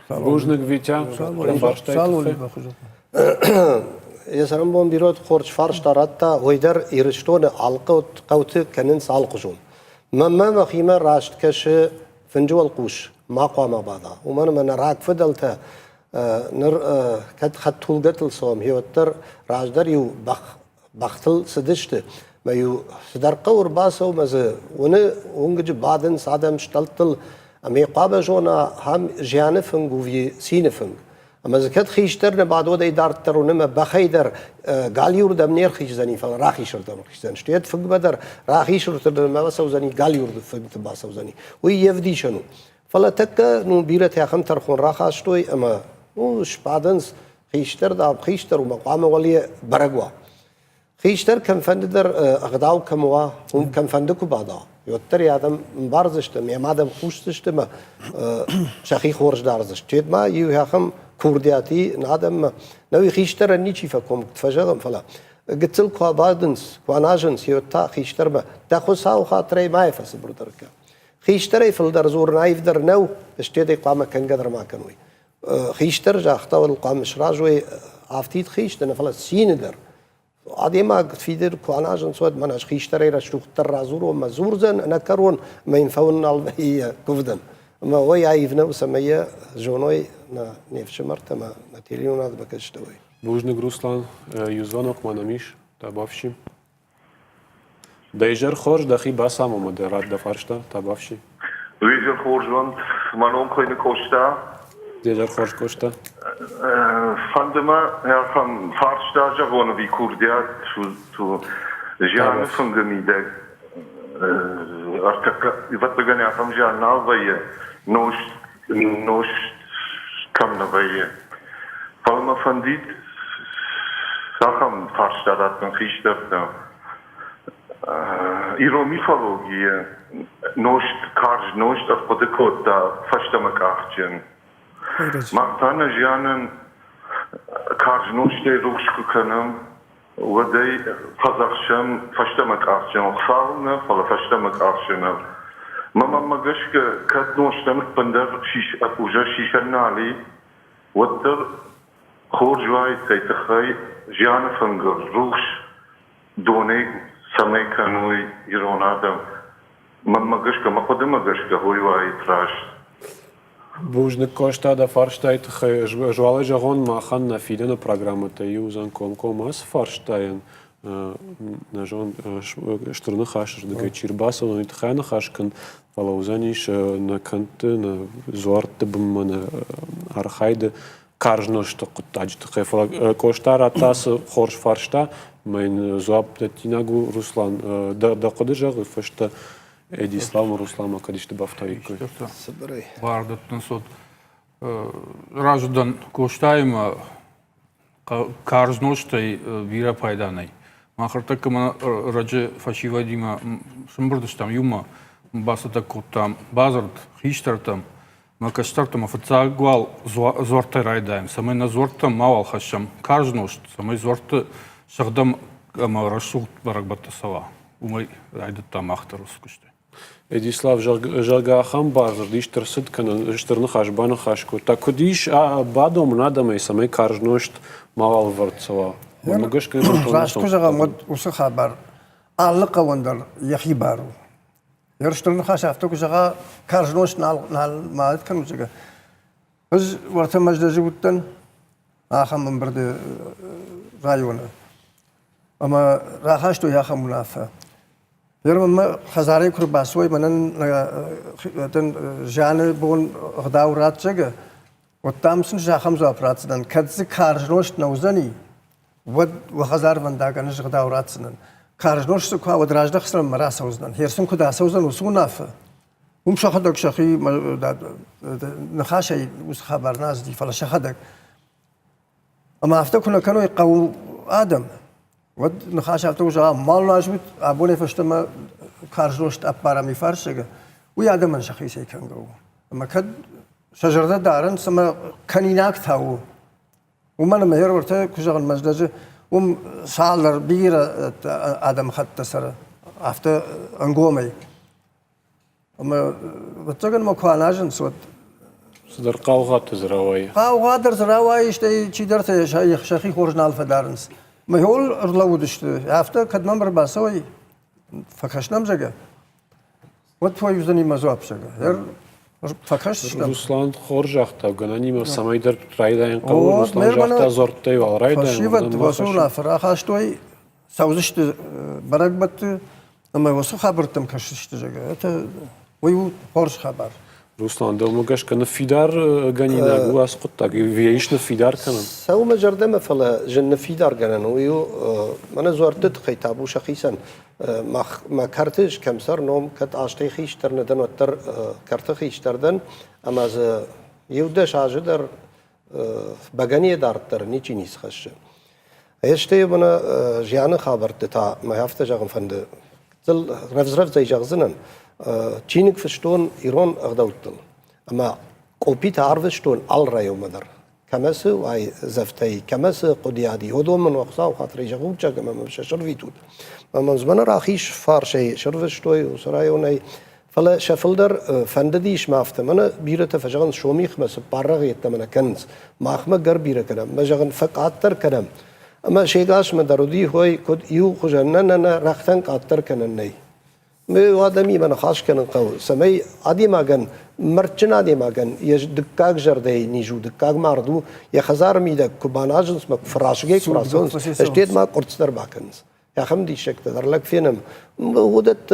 Бужник Витя да фаршт.
Есарам бон бирот хорч фарш таратта ойдар ирштон алқот қауты кәнін салқыжун. Мамма махима рашткаше финжуал қуш мақама бада. Уман мен рак фидалта ныр кат хаттулгатл сом хиоттер рajдар ю бахтыл сидиште. ما يو سدر قور باسو مزه ونه ونجي بعدين صادم شتلتل أمي قابة جونا هم جانفن قوي سينفن أما زكت خيشترنا بعد وده إدارة ترونما بخيدر قاليور ده منير خيش زني فلا راخي شرطة خيشتن شتيت فق بدر راخي شرطة ما بسوا زني قاليور ده فق تباسوا زني ويفدي شنو فلا تك نو بيرة يا خم ترخون راخا شتوي أما وش بعدين خيشتر ده خيشتر ومقامه ولي برجوا خيشتر كم فندر أغداو كموا هم كم فندكوا بعضا يوتر يادم مبارزشتم يا مادم خوشتشتم شخي خورج دارزشت جد ما يو هاخم كوردياتي نادم نوي خيشتر النيشي فكم تفجرهم فلا قلت لكم بعدنس كواناجنس يوتا خيشتر ما تاخذ ساو خاطري ما يفس بردركا خيشتر يفلدر زور نايف در نو اشتدي قامه كان قدر ما كانوي خيشتر جاختا والقام شراجوي عفتيت خيشتنا فلا سيندر عادي ما تفيدر كواناجن سود من أشخيشتري رشوق ترازور وما زورزن نكرون ما ينفون البهية كفدن ما هو يعيفنا وسمية جونوي نفش مرت ما نتيليون هذا بكشتوي
Бужник Руслан юзвонок манамиш табавши. Дейжер хорж дахи басамо моде рад да фаршта табавши.
Дейжер хорж вон маном койны кошта.
Дейжер хорж кошта.
Fandema ja van vaartstage wonen wie Koerdia to jaren van gemiddeld. Wat begon ja van jaren na bij je nooit kwam naar bij je. Allemaal van dit zag hem vaartstage dat een gisteren. Iromifologie nooit kaars nooit af wat ik hoorde dat vast aan elkaar zijn. Maar dan is Janen Karjnoşte Ruşku kanım ve de Kazakşam faştamak akşam xalna fala faştamak akşam mama magashka kadnoştamak pandar şiş apuja şişanali وتر خورجوای تیتخای جان فنگر روش دونه سمه کنوی ایرانادم مگشکا مقدم مگشکا هوی وای تراش
Бужник кошта да фарштайт жвалы жагон махан на фидена программата юзан комкомас фарштайен на жон штурны хашш да чирбасов на тхана хашкан фалаузаниш на канты на зуарт бм на архайде каржно что кутач тхефа кошта ратас хорш фаршта мен зуап тинагу Руслан да кодыжа фашта Эдислам Руслама кадиште бафтаи.
Вардаттан сот раждан коштайма карзноштай вира пайданай. Махарта кама раджа фашивадима шумбурдыштам юма басата коттам базард хиштартам макаштартам афацагвал зорта райдаем. Самай на зорта мавал хашам карзношт самай зорта шагдам ама рашулт баракбата сава. Умай райдаттам ахтарус куштай.
Эдислав жаргахам базар диштер сыткана штырны хашбана хашку. Так кудиш бадом надамай самай каржношт мавал варцова. Магашка
рашку жага мод усы хабар. Аллы кавандар яхи бару. Ярштырны хаш автоку жага каржношт нал маат кан жага. Biz orta majda butten aham birde rayonu. Ama rahash to yaha munafa. Yarım Hazarı kurbasıy manan ten jane bon gdaurat çege. O tamsın jaham zapratdan kadzi karjnoş navzani. Ve Hazar vandaganış gdauratının. کارجنوش تو که ودراج دخسر مرا سوزن هرسون که داسوزن وسونافه شخدك شخي نخاشي وس خبر ناس دي فلا شخدك اما افتكرنا كانوا يقوا ادم ود نخاش افتوجا مال ناجبت ابوني فشتما كارجلوشت ابارا مي فرشغ ويا ادم من شخي سي كان جو اما كد شجره دارن سما كنيناك تاو ومن ما يرورته كشغل مجلج وم سالر بير ادم خط سر افته انغومي اما بتجن مكواناجن صوت
صدر قاوغات زراوي
قاوغات زراوي اشتي چی درته شيخي خورجنال فدارنس ما هول ارلودشت هفته قدمم بر باسوي فكشنم زگه вот твой юзани мазоап زگه هر فكش
Руслан خورجاختا гананим самайдер райдан قاو Руслан жахта зорттай вал райдан
فشيفت وسولا فراخاشتوي سوزشت برقبت اما وسو خبرتم كششت زگه это ويو خورج خبر
Руслан да могаш кана фидар ганина гуас قطак виешна фидар кана
سو مجردم فلا جن فيدار جنن ويو من زورت خيتابو شخيصا ما كرتش كم سر نوم كت اشتي خيشتر ندن وتر كرت خيشتردن اما ز يودش اجدر بغني دارتر نيچي نيس خش اشتي بنا جيان خبرت تا ما هفته جغم فند زل رفزرف زي جغزنن چینک فشتون ایران اقداوتن اما قوپیت عرفشتون آل رایو مدر کمسه وای زفتی کمسه قدیادی هدوم من وقتا و خاطری جغوب چه کم مش شرویتود اما زمان راخیش فارشی شروشتوی و سرایونی فلا شفلدر فنددیش مافته من بیرت فجعن شومیخ مس پارغیت من کنز ماخم گر بیره کنم مجعن فقاتر کنم اما شیگاش مدرودی هوی کد یو خجنن نه رختن قاتر کنن نی مي آدمی من خاص کنن قو سمی آدی ماگن مرچن آدی ماگن یه دکاگ جردی نیجو دکاگ ماردو یه خزار میده کباناجنس مک فراشگی فراسونس اشتید ما قرصدر باکنز یا خم دی شکت در لک فینم ودت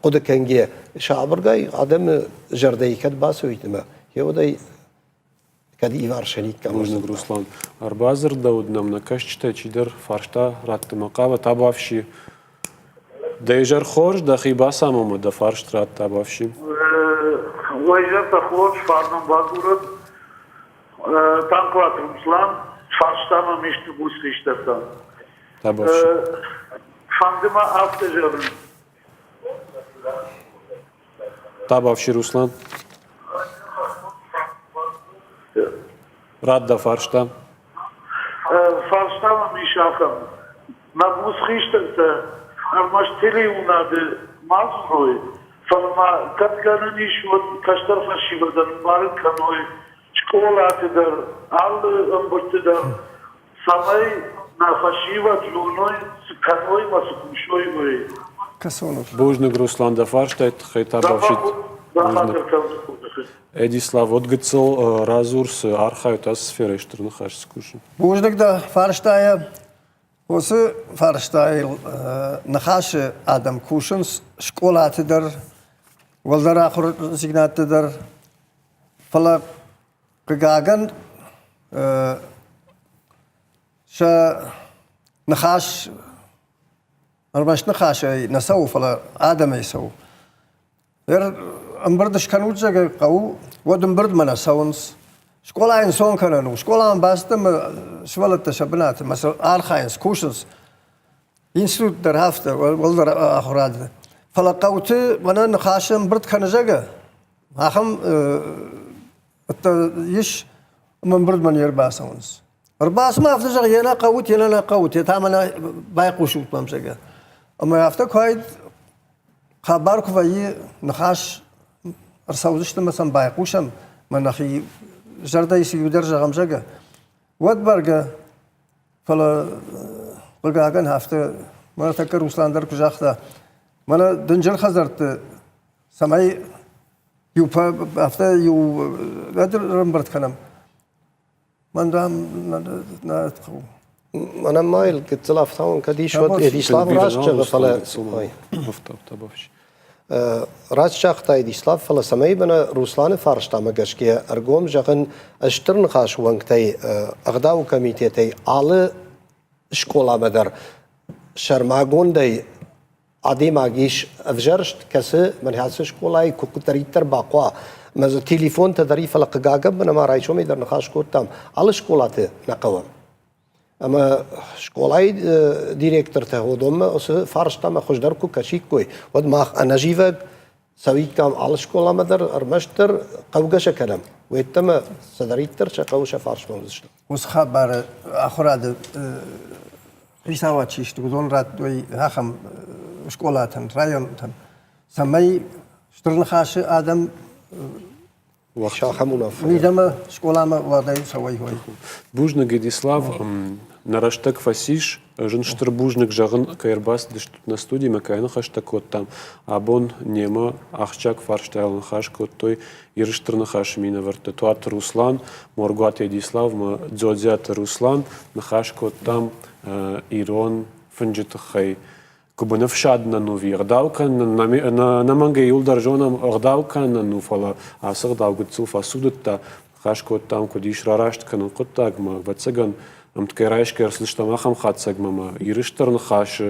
قد کنگی شعبرگای آدم جردی کد باسویت ما یه ودای کدی ایوار شنیک کم
Можно Руслан Арбазер дауд нам накаш читай чидер фаршта рат мақава табавши Дейжар خورج دخی باسم آمد فارش ترات تبافشیم.
ویژه تخورج فارنم بازورد تانکوات روسلان فارش تام میشت بوس خیشتن.
تبافشیم.
فندم آفت جرن.
تبافشی روسلان. راد دا فارش تام.
فارش تام میشاکم. نبوس خیشتن. Armaş teleunadı mazroy. Falma katkanı şut kaştar faşivadan mark kanoy. Çikolatıdır. Al amburtudur. Samay na faşiva tlunoy kanoy masukmuşoy boy.
Kasonov.
Божник Руслан да фарштайт хай табавшит. Эдислав отгцел разурс архайт асфера штрна хаш скушин.
Божник да фарштая وسه فرشتای نخاش آدم کوشنس شکلات در ولدر آخر سیگنات در فلا قاعدن شا نخاش ارمش نخاش نسو فلا آدم يسو ير امبردش كانوا جا قو ودم برد من سونس شكولا إنسان كانوا شكولا باستم شوالت تشبنات مثلا آرخاينس كوشنس إنسوت در هفته ولدر آخراد فلقوت وانا نخاشم برد كان جاگا آخم يش من برد من يرباسونس رباس ما أفتح جاگا ينا قوت ينا لا قوت يتعمل بايقوشوت بام جاگا أما أفتح كوايد خبر كواي نخاش رساوزشت مثلا بايقوشم من أخي جردي سيودرجة غمجة ودبرجة فلا بقى عن هفته ما أتذكر روسلان در كجاخته ما دنجل خزرت سمعي يو هفته يو قدر رمبرت كلام من رام ناتخو
أنا مايل كتلاف ثون كديش ود إديسلاف راش جغ فلا راست شاخته ایدیسلاف فلا سمی بنا روسلان فارشتا مگشکی ارگوم جغن اشترن خاش وانگتی اغداو کمیتی تی آل شکولا مدر شرماگون دی آدم آگیش افجرشت کسی من حسش شکولای کوکتریتر باقوا مز تليفون تدري فلق جاجب من ما رايشوم يدر نخاش كورتام على شكولات نقوم اما شكولاي ديريكتور تهودم اس فارشتا ما خوش دركو كشيك كوي ود ما انا جيفك سوي كام على شكولا مدر ارمشتر قوقش كلام ويتم صدريتر شقوش فارش مزشت
وس خبر اخراد ريساوات شيشت ودون رات دوي هاخم شكولاتن رايونتن سمي شترن خاش ادم Видимо, школа владеет собой.
Бужник Гедислав, нараштак фасиш, жен штырбужник жагын кайрбас дыштут на студии, макайна хаштак вот там, абон нема, ахчак фарштайлан хашкот той, ирыштрна хашмина верте. Туат Руслан, моргуат Гедислав, ма дзодзят Руслан, нахашкот там, Ирон, фенджит хай. Кубанов шадна нови, гдавка на манге юлдар жонам гдавка на нуфала, а сгдав гцуф асудта хашко там кудиш рарашт кану коттагма вацаган амткерайш керслиштама хам хатсагмама ириштерн хаш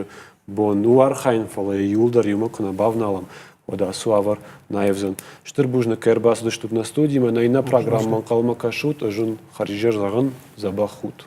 бон уархайн фала юлдар юмакна бавналам ода суавар наевзен штырбужна кербас дыштут на студии на программа калма кашут жун харижер заган забахут